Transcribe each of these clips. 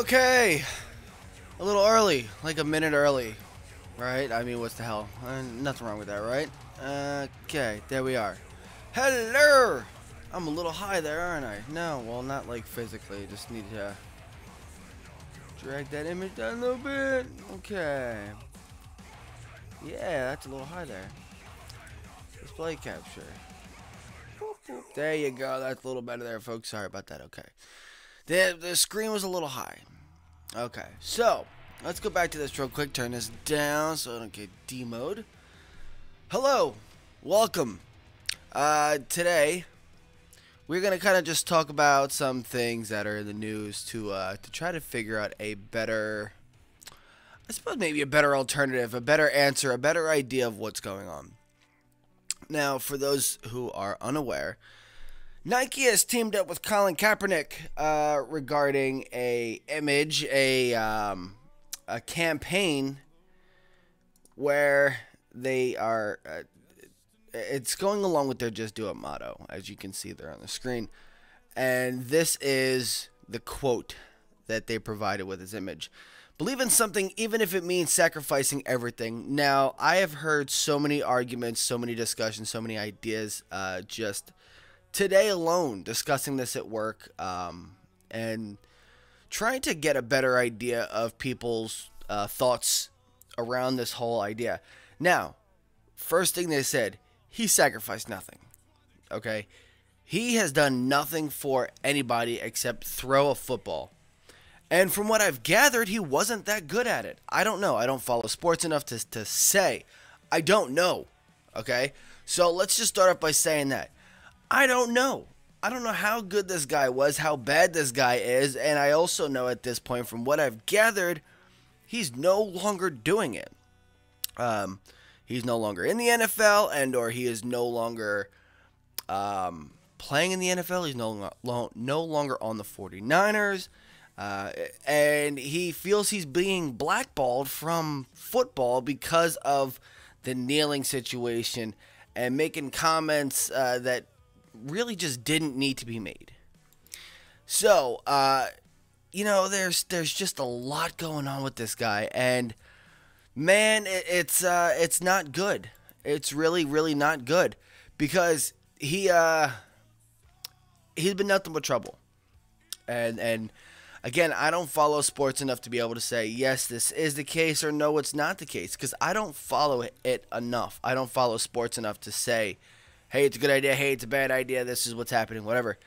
Okay, a little early, like a minute early, right? I mean, what's the hell? Nothing wrong with that, right? Okay, there we are. Hello! I'm a little high there, aren't I? No, well, not like physically. Just need to drag that image down a little bit. Okay. Yeah, that's a little high there. Display capture. Boop, boop. There you go. That's a little better there, folks. Sorry about that. Okay. The screen was a little high. Okay, so let's go back to this real quick. Turn this down so I don't get demoed. Hello, welcome. Today we're gonna kind of just talk about some things that are in the news to try to figure out a better, I suppose maybe a better alternative, a better answer, a better idea of what's going on. Now, for those who are unaware, Nike has teamed up with Colin Kaepernick regarding a image, a campaign where they are. It's going along with their "Just Do It" motto, as you can see there on the screen, and this is the quote that they provided with this image: "Believe in something, even if it means sacrificing everything." Now, I have heard so many arguments, so many discussions, so many ideas, just today alone discussing this at work, and trying to get a better idea of people's thoughts around this whole idea. Now, first thing they said, he sacrificed nothing. Okay? He has done nothing for anybody except throw a football. And from what I've gathered, he wasn't that good at it. I don't know. I don't follow sports enough to say. I don't know. Okay? So let's just start off by saying that I don't know. I don't know how good this guy was, how bad this guy is, and I also know at this point, from what I've gathered, he's no longer doing it. He's no longer in the NFL, or he is no longer playing in the NFL. He's no longer on the 49ers, and he feels he's being blackballed from football because of the kneeling situation and making comments that really just didn't need to be made. So, there's just a lot going on with this guy, and man, it's not good. It's really, really not good, because he's been nothing but trouble. And again, I don't follow sports enough to be able to say yes, this is the case, or no, it's not the case, because I don't follow it enough. I don't follow sports enough to say, hey, it's a good idea, hey, it's a bad idea, this is what's happening, whatever.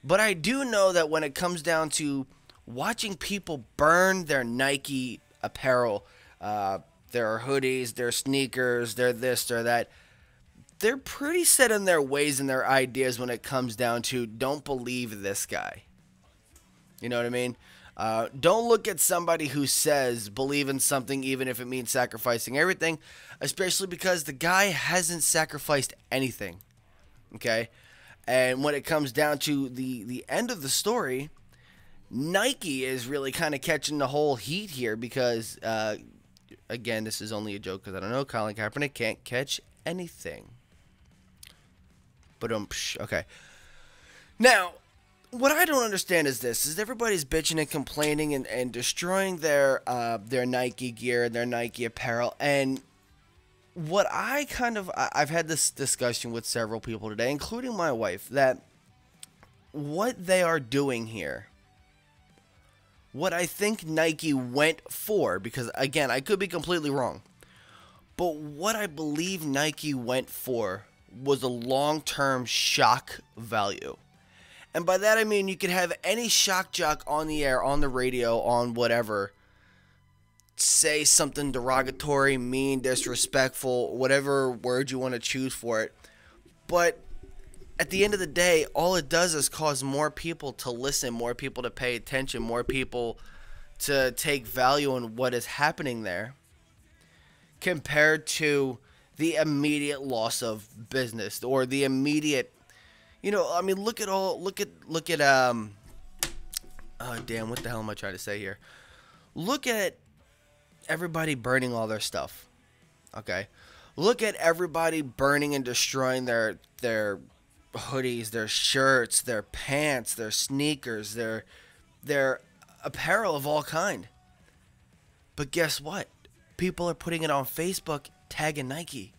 But I do know that when it comes down to watching people burn their Nike apparel, their hoodies, their sneakers, their this, their that, they're pretty set in their ways and their ideas when it comes down to don't believe this guy. You know what I mean? Don't look at somebody who says believe in something even if it means sacrificing everything, especially because the guy hasn't sacrificed anything. Okay? And when it comes down to the end of the story, Nike is really kind of catching the whole heat here because, again, this is only a joke because I don't know, Colin Kaepernick can't catch anything. But okay. Now, what I don't understand is this: is everybody's bitching and complaining and destroying their Nike gear, their Nike apparel, and what I've had this discussion with several people today, including my wife, that what they are doing here, what I think Nike went for, because again, I could be completely wrong, but what I believe Nike went for was a long-term shock value. And by that I mean you could have any shock jock on the air, on the radio, on whatever, say something derogatory, mean, disrespectful, whatever word you want to choose for it. But at the end of the day, all it does is cause more people to listen, more people to pay attention, more people to take value in what is happening there, compared to the immediate loss of business or the immediate, I mean, look at oh damn, what the hell am I trying to say here? Look at everybody burning all their stuff. Okay? Look at everybody burning and destroying their hoodies, their shirts, their pants, their sneakers, their apparel of all kind. But guess what? People are putting it on Facebook, tagging Nike.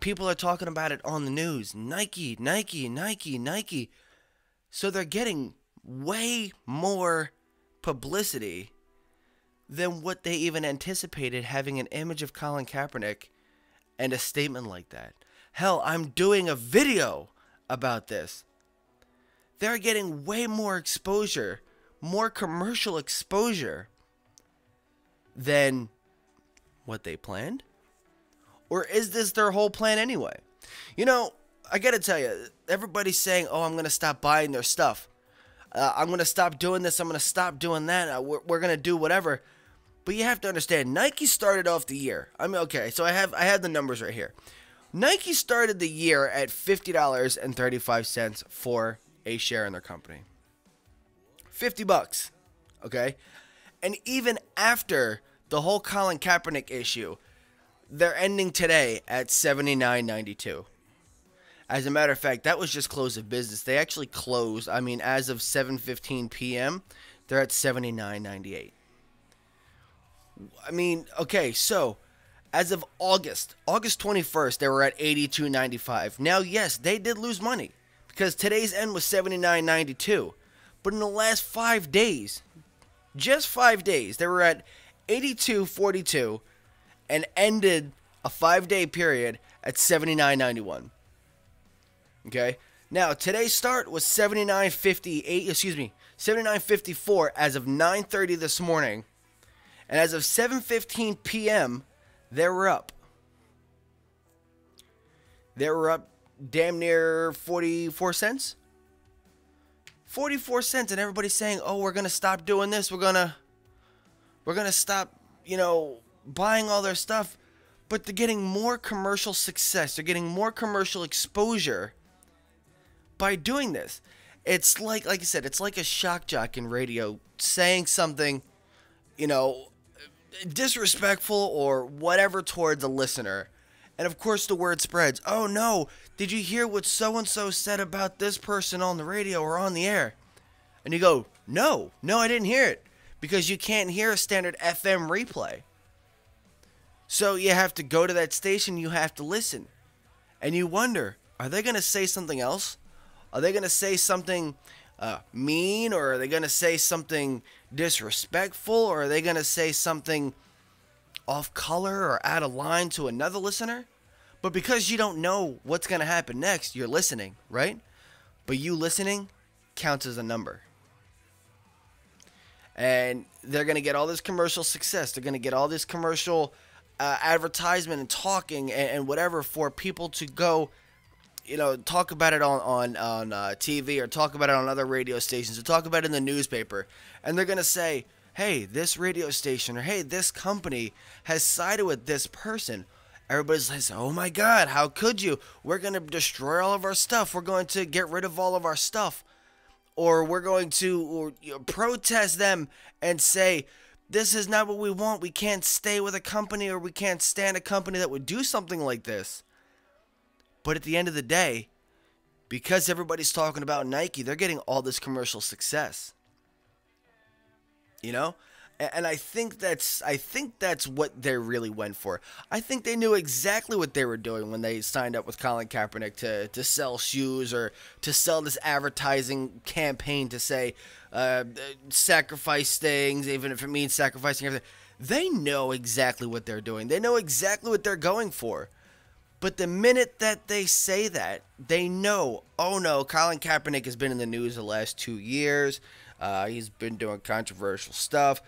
People are talking about it on the news. Nike, Nike, Nike, Nike. So they're getting way more publicity than what they even anticipated, having an image of Colin Kaepernick and a statement like that. Hell, I'm doing a video about this. They're getting way more exposure, more commercial exposure than what they planned? Or is this their whole plan anyway? You know, I gotta tell you, everybody's saying, oh, I'm gonna stop buying their stuff. I'm gonna stop doing this, I'm gonna stop doing that, we're gonna do whatever. But you have to understand, Nike started off the year. I mean, okay, so I have the numbers right here. Nike started the year at $50.35 for a share in their company. $50, okay? And even after the whole Colin Kaepernick issue, they're ending today at $79.92. As a matter of fact, that was just close of business. They actually closed, I mean, as of 7:15 p.m., they're at $79.98. I mean, okay, so as of August 21st, they were at $82.95. Now, yes, they did lose money because today's end was $79.92. But in the last 5 days, just 5 days, they were at $82.42 and ended a 5-day period at $79.91. Okay? Now, today's start was $79.54 as of 9:30 this morning. And as of 7:15 p.m., they were up. They were up damn near 44 cents. 44 cents, and everybody's saying, oh, we're going to stop doing this. We're going to stop, buying all their stuff. But they're getting more commercial success. They're getting more commercial exposure by doing this. It's like I said, it's like a shock jock in radio saying something, disrespectful or whatever towards a listener. And of course the word spreads. Oh no, did you hear what so-and-so said about this person on the radio or on the air? And you go, no, I didn't hear it. Because you can't hear a standard FM replay. So you have to go to that station, you have to listen. And you wonder, are they going to say something else? Are they going to say something mean, or are they going to say something disrespectful, or are they going to say something off color or out of line to another listener? But because you don't know what's going to happen next, you're listening, right? But you listening counts as a number. And they're going to get all this commercial success. They're going to get all this commercial advertisement and talking and whatever for people to go, talk about it on TV, or talk about it on other radio stations, or talk about it in the newspaper. And they're going to say, hey, this radio station, or hey, this company has sided with this person. Everybody's like, oh my God, how could you? We're going to destroy all of our stuff. We're going to get rid of all of our stuff. Or we're going to protest them and say, this is not what we want. We can't stay with a company, or we can't stand a company that would do something like this. But at the end of the day, because everybody's talking about Nike, they're getting all this commercial success. And I think that's what they really went for. I think they knew exactly what they were doing when they signed up with Colin Kaepernick to sell shoes, or to sell this advertising campaign to say sacrifice things, even if it means sacrificing everything. They know exactly what they're doing. They know exactly what they're going for. But the minute that they say that, they know, oh no, Colin Kaepernick has been in the news the last 2 years. He's been doing controversial stuff.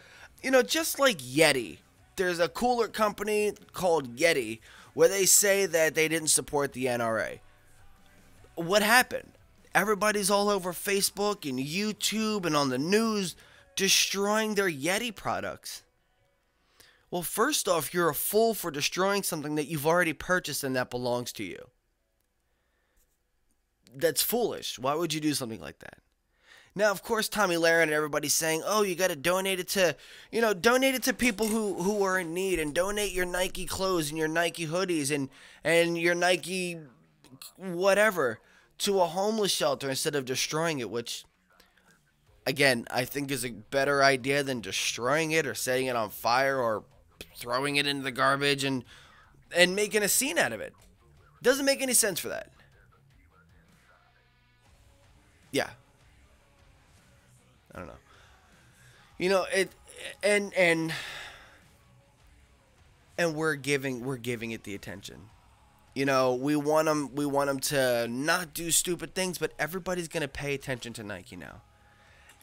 Just like Yeti. There's a cooler company called Yeti where they say that they didn't support the NRA. What happened? Everybody's all over Facebook and YouTube and on the news destroying their Yeti products. Well, first off, you're a fool for destroying something that you've already purchased and that belongs to you. That's foolish. Why would you do something like that? Now, of course, Tommy Lahren and everybody's saying, oh, you got to donate it to, donate it to people who are in need, and donate your Nike clothes and your Nike hoodies and your Nike whatever to a homeless shelter instead of destroying it, which again, I think is a better idea than destroying it or setting it on fire or throwing it into the garbage and making a scene out of it. Doesn't make any sense for that. Yeah. I don't know. You know, it and we're giving it the attention. You know, we want them to not do stupid things, but everybody's going to pay attention to Nike now.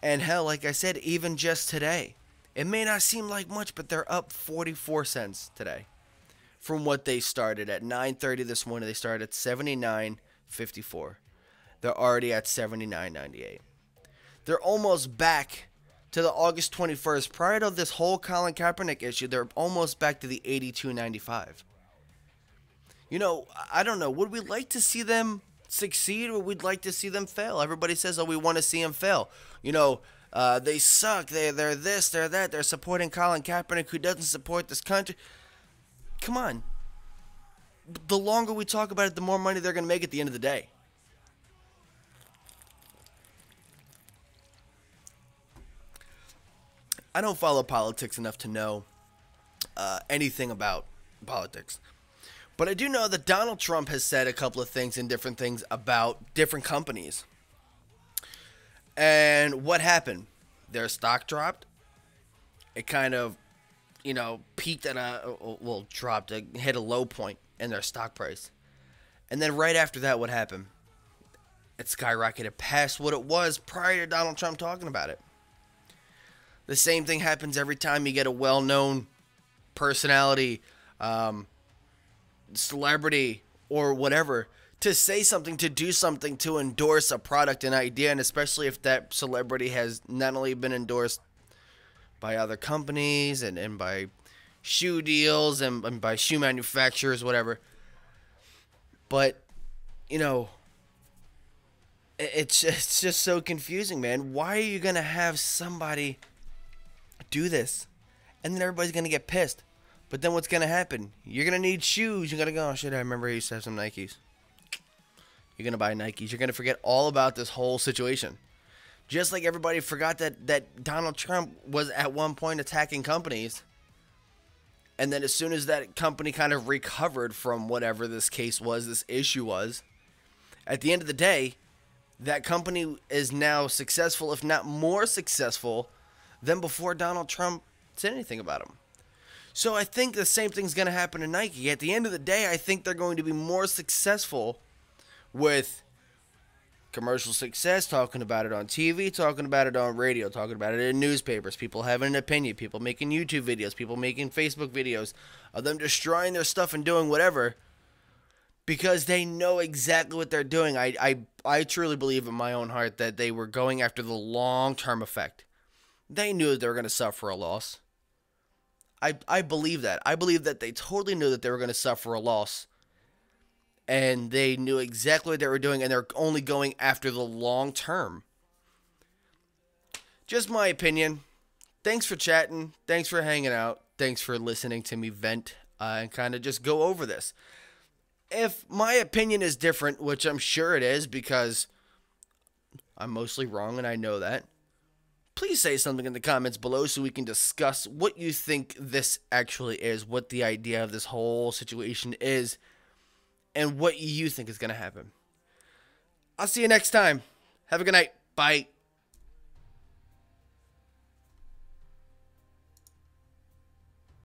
And hell, like I said, even just today, it may not seem like much, but they're up 44 cents today from what they started at 9:30 this morning. They started at 79.54. They're already at 79.98. They're almost back to the August 21st. Prior to this whole Colin Kaepernick issue, they're almost back to the 82.95. You know, I don't know. Would we like to see them succeed or would like to see them fail? Everybody says, oh, we want to see them fail. You know, they suck. They're this, they're that. They're supporting Colin Kaepernick, who doesn't support this country. Come on. The longer we talk about it, the more money they're going to make at the end of the day. I don't follow politics enough to know anything about politics. But I do know that Donald Trump has said a couple of things and different things about different companies. And what happened? Their stock dropped. It kind of, you know, peaked at dropped, hit a low point in their stock price. And then right after that, what happened? It skyrocketed past what it was prior to Donald Trump talking about it. The same thing happens every time you get a well-known personality, celebrity, or whatever, to say something, to do something, to endorse a product, an idea, and especially if that celebrity has not only been endorsed by other companies and by shoe deals and by shoe manufacturers, whatever. But, you know, it's just so confusing, man. Why are you going to have somebody do this and then everybody's going to get pissed? But then what's going to happen? You're going to need shoes. You're going to go, oh, shit, I remember I used to have some Nikes. You're going to buy Nikes. You're going to forget all about this whole situation. Just like everybody forgot that Donald Trump was at one point attacking companies. And then as soon as that company kind of recovered from whatever this case was, this issue was, at the end of the day, that company is now successful, if not more successful, than before Donald Trump said anything about him. So I think the same thing's going to happen to Nike. At the end of the day, I think they're going to be more successful with commercial success, talking about it on TV, talking about it on radio, talking about it in newspapers, people having an opinion, people making YouTube videos, people making Facebook videos of them destroying their stuff and doing whatever because they know exactly what they're doing. I truly believe in my own heart that they were going after the long-term effect. They knew that they were going to suffer a loss. I believe that. I believe that they totally knew that they were going to suffer a loss. And they knew exactly what they were doing, and they're only going after the long term. Just my opinion. Thanks for chatting. Thanks for hanging out. Thanks for listening to me vent and kind of just go over this. If my opinion is different, which I'm sure it is because I'm mostly wrong and I know that, please say something in the comments below so we can discuss what you think this actually is, what the idea of this whole situation is, and what you think is going to happen. I'll see you next time. Have a good night. Bye.